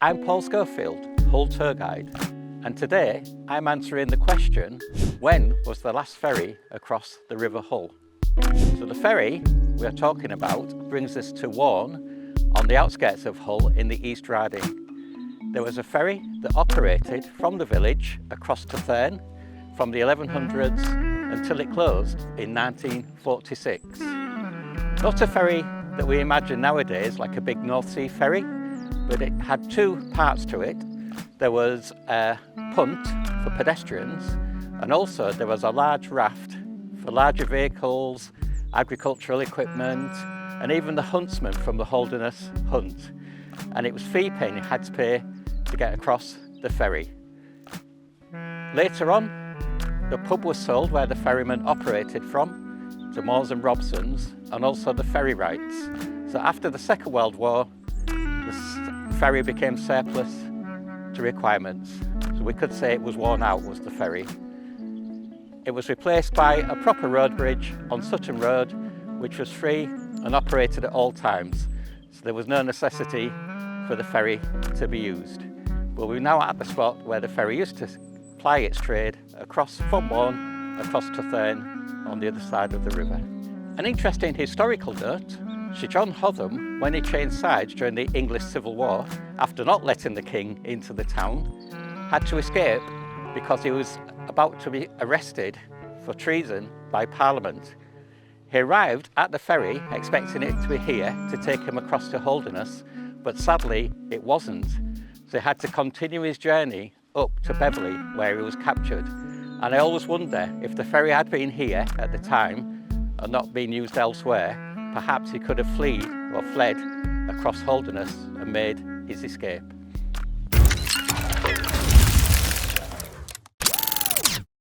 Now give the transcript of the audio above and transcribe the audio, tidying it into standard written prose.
I'm Paul Schofield, Hull Tour Guide, and today I'm answering the question, when was the last ferry across the River Hull? So the ferry we are talking about brings us to Warne on the outskirts of Hull in the East Riding. There was a ferry that operated from the village across to Thurn from the 1100s until it closed in 1946. Not a ferry that we imagine nowadays like a big North Sea ferry, but it had two parts to it. There was a punt for pedestrians, and also there was a large raft for larger vehicles, agricultural equipment, and even the huntsman from the Holderness hunt. And it was fee paying you had to pay to get across the ferry. Later on, the pub was sold where the ferryman operated from to Moores and Robson's, and also the ferry rights. So after the Second World War, the ferry became surplus to requirements. So we could say it was worn out, was the ferry. It was replaced by a proper road bridge on Sutton Road, which was free and operated at all times. So there was no necessity for the ferry to be used. But we're now at the spot where the ferry used to ply its trade across from Warne, across to Thurn on the other side of the river. An interesting historical note, Sir John Hotham, when he changed sides during the English Civil War, after not letting the king into the town, had to escape because he was about to be arrested for treason by Parliament. He arrived at the ferry expecting it to be here to take him across to Holderness, but sadly it wasn't. So he had to continue his journey up to Beverley, where he was captured. And I always wonder if the ferry had been here at the time and not been used elsewhere, perhaps he could have fled across Holderness and made his escape.